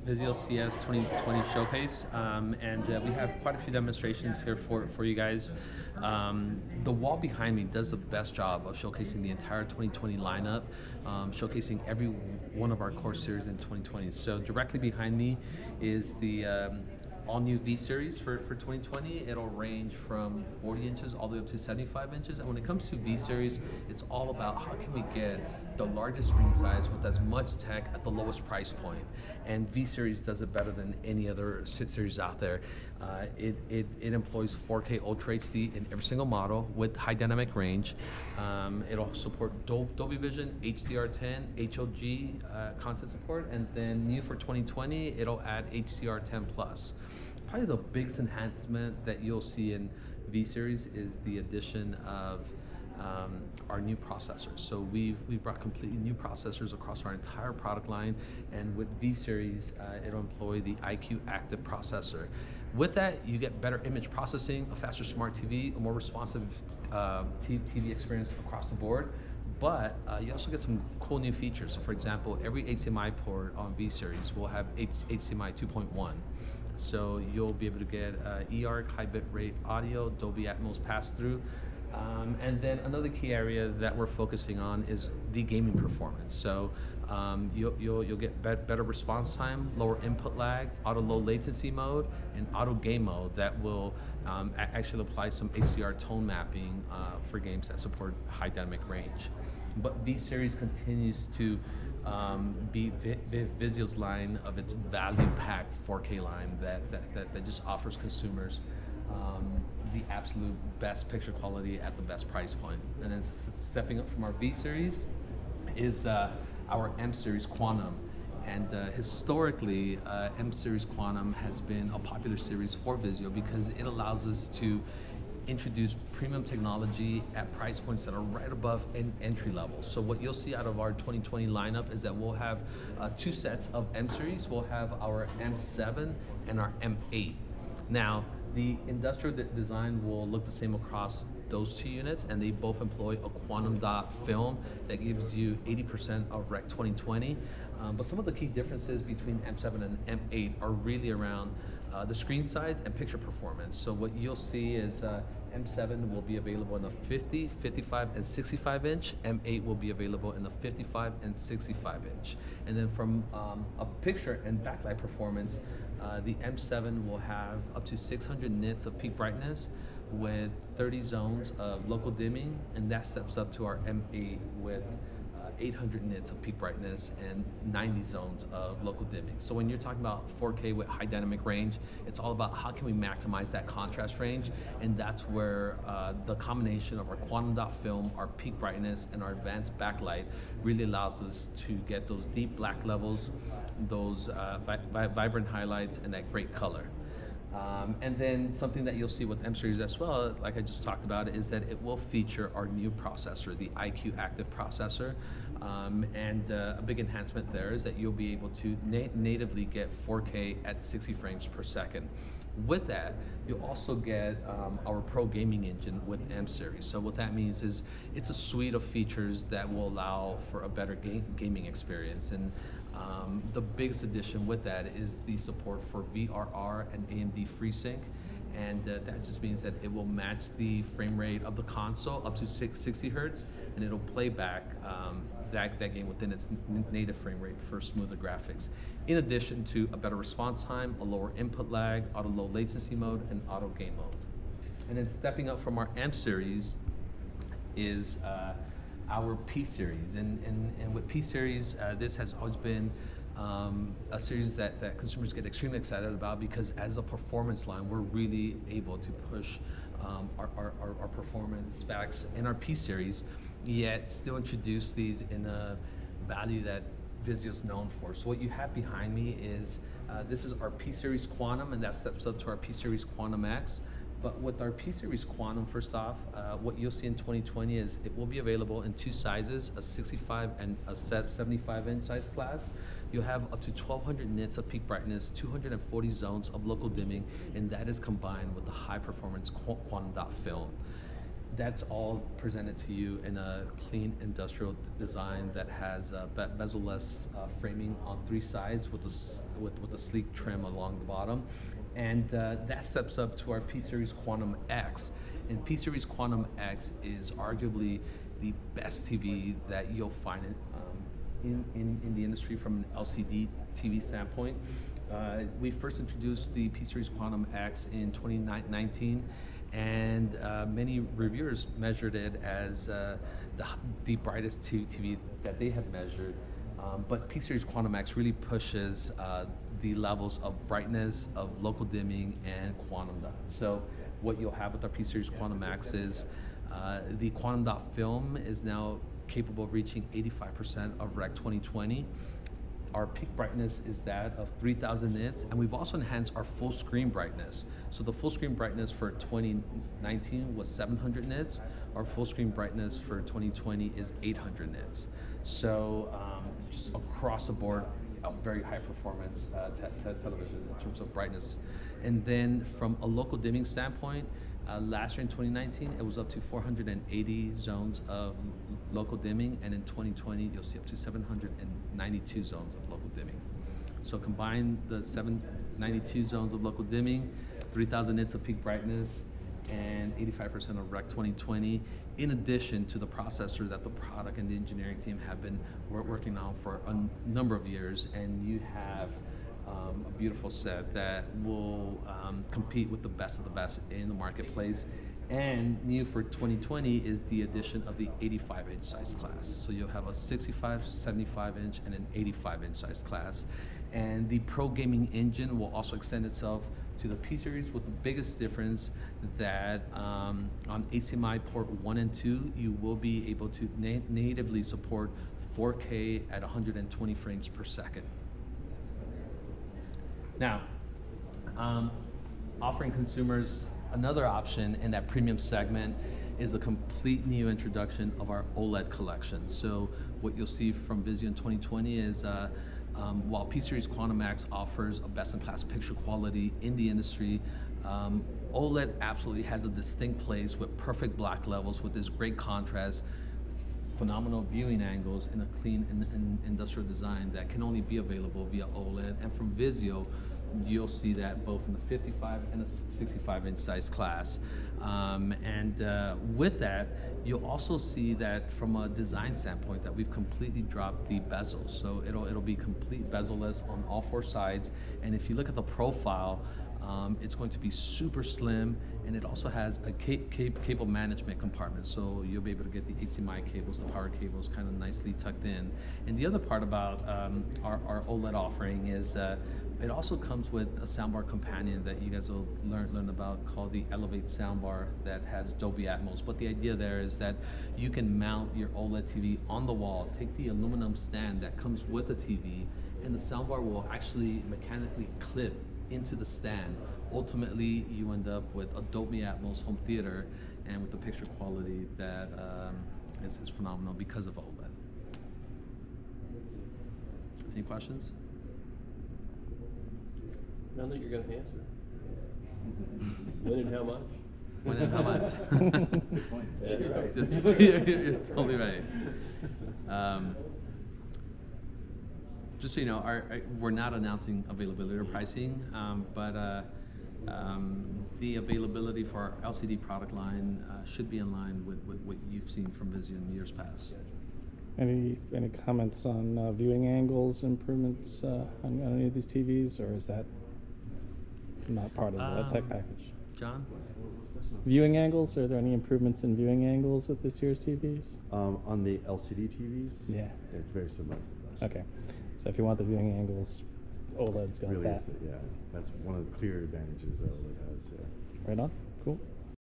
Vizio CES 2020 showcase, and we have quite a few demonstrations here for you guys. The wall behind me does the best job of showcasing the entire 2020 lineup, showcasing every one of our core series in 2020. So directly behind me is the all-new V-Series for 2020. It'll range from 40 inches all the way up to 75 inches. And when it comes to V-Series, it's all about how can we get the largest screen size with as much tech at the lowest price point. And V-Series does it better than any other series out there. It employs 4K Ultra HD in every single model with high dynamic range. It'll support Dolby Vision, HDR10, HOG content support, and then new for 2020, it'll add HDR10 Plus. Probably the biggest enhancement that you'll see in V-Series is the addition of our new processors. So we've brought completely new processors across our entire product line, and with V-Series, it'll employ the IQ Active processor. With that, you get better image processing, a faster smart TV, a more responsive TV experience across the board. But you also get some cool new features. So for example, every HDMI port on V-Series will have HDMI 2.1. So you'll be able to get eARC, high bitrate audio, Dolby Atmos pass-through. And then another key area that we're focusing on is the gaming performance. So you'll get better response time, lower input lag, auto low latency mode, and auto game mode that will actually apply some HDR tone mapping for games that support high dynamic range. But V-Series continues to be Vizio's line of its value-packed 4K line that just offers consumers the absolute best picture quality at the best price point. And then stepping up from our V-Series is our MSeries Quantum. And historically, MSeries Quantum has been a popular series for Vizio because it allows us to introduce premium technology at price points that are right above entry level. So what you'll see out of our 2020 lineup is that we'll have two sets of MSeries. We'll have our M7 and our M8. Now, the industrial design will look the same across those two units, and they both employ a quantum dot film that gives you 80% of Rec 2020. But some of the key differences between M7 and M8 are really around the screen size and picture performance. So what you'll see is M7 will be available in the 50, 55, and 65 inch. M8 will be available in the 55 and 65 inch. And then from a picture and backlight performance, the M7 will have up to 600 nits of peak brightness with 30 zones of local dimming, and that steps up to our M8 with 800 nits of peak brightness and 90 zones of local dimming. So when you're talking about 4K with high dynamic range, it's all about how can we maximize that contrast range, and that's where the combination of our quantum dot film, our peak brightness, and our advanced backlight really allows us to get those deep black levels, those vibrant highlights, and that great color. And then something that you'll see with M-Series as well, like I just talked about, is that it will feature our new processor, the IQ Active processor. And a big enhancement there is that you'll be able to natively get 4K at 60 frames per second. With that, you'll also get our Pro Gaming Engine with M-Series. So what that means is it's a suite of features that will allow for a better gaming experience. And the biggest addition with that is the support for VRR and AMD FreeSync. And that just means that it will match the frame rate of the console up to 60 hertz, and it'll play back that game within its native frame rate for smoother graphics. In addition to a better response time, a lower input lag, auto low latency mode, and auto game mode. And then stepping up from our M-Series is our P-Series. And with P-Series, this has always been a series that consumers get extremely excited about because as a performance line, we're really able to push our performance specs in our P-Series, yet still introduce these in a value that Vizio's known for. So what you have behind me is, this is our P-Series Quantum, and that steps up to our P-Series Quantum X. But with our P-Series Quantum, first off, what you'll see in 2020 is it will be available in two sizes, a 65 and a 75 inch size class. You'll have up to 1200 nits of peak brightness, 240 zones of local dimming, and that is combined with the high performance quantum dot film. that's all presented to you in a clean industrial design that has bezel-less framing on 3 sides with a sleek trim along the bottom, and that steps up to our PSeries Quantum X. And PSeries Quantum X is arguably the best TV that you'll find in the industry from an LCD TV standpoint. We first introduced the PSeries Quantum X in 2019, and many reviewers measured it as the brightest TV that they have measured. But PSeries Quantum X really pushes the levels of brightness, of local dimming, and quantum dot. So what you'll have with our PSeries Quantum X is the quantum dot film is now capable of reaching 85% of Rec 2020. Our peak brightness is that of 3,000 nits, and we've also enhanced our full screen brightness. So the full screen brightness for 2019 was 700 nits. Our full screen brightness for 2020 is 800 nits. So just across the board, a very high performance television in terms of brightness. And then from a local dimming standpoint, last year in 2019, it was up to 480 zones of local dimming, and in 2020, you'll see up to 792 zones of local dimming. So combine the 792 zones of local dimming, 3,000 nits of peak brightness, and 85% of Rec 2020, in addition to the processor that the product and the engineering team have been working on for a number of years, and you have a beautiful set that will compete with the best of the best in the marketplace. And new for 2020 is the addition of the 85-inch size class. So you'll have a 65, 75-inch, and an 85-inch size class. And the Pro Gaming engine will also extend itself to the P-Series, with the biggest difference that on HDMI port 1 and 2, you will be able to natively support 4K at 120 frames per second. Now, offering consumers another option in that premium segment is a complete new introduction of our OLED collection. So what you'll see from Vizio in 2020 is while PSeries Quantum X offers a best-in-class picture quality in the industry, OLED absolutely has a distinct place with perfect black levels, with this great contrast, phenomenal viewing angles, in a clean and industrial design that can only be available via OLED. And from Vizio, you'll see that both in the 55 and the 65-inch size class. With that, you'll also see that from a design standpoint that we've completely dropped the bezels. So it'll be complete bezel-less on all 4 sides. And if you look at the profile, it's going to be super slim, and it also has a cable management compartment, so you'll be able to get the HDMI cables, the power cables kind of nicely tucked in. And the other part about our OLED offering is it also comes with a soundbar companion that you guys will learn about, called the Elevate soundbar, that has Dolby Atmos. But the idea there is that you can mount your OLED TV on the wall, take the aluminum stand that comes with the TV, and the soundbar will actually mechanically clip into the stand. Ultimately, you end up with a Dolby Atmos home theater, and with the picture quality that is phenomenal because of OLED. Any questions? None that you're going to answer. When and how much? When and how much? Good point. Yeah, you're right. You're totally right. Just so you know, we're not announcing availability or pricing, but the availability for our LCD product line should be in line with what you've seen from Vizio in years past. Any comments on viewing angles improvements on any of these TVs, or is that not part of the tech package? John? Viewing angles, are there any improvements in viewing angles with this year's TVs? On the LCD TVs, yeah, it's very similar to last year. Okay, so if you want the viewing angles, OLED's got really that. Yeah, that's one of the clear advantages that OLED has. Yeah. Right on. Cool.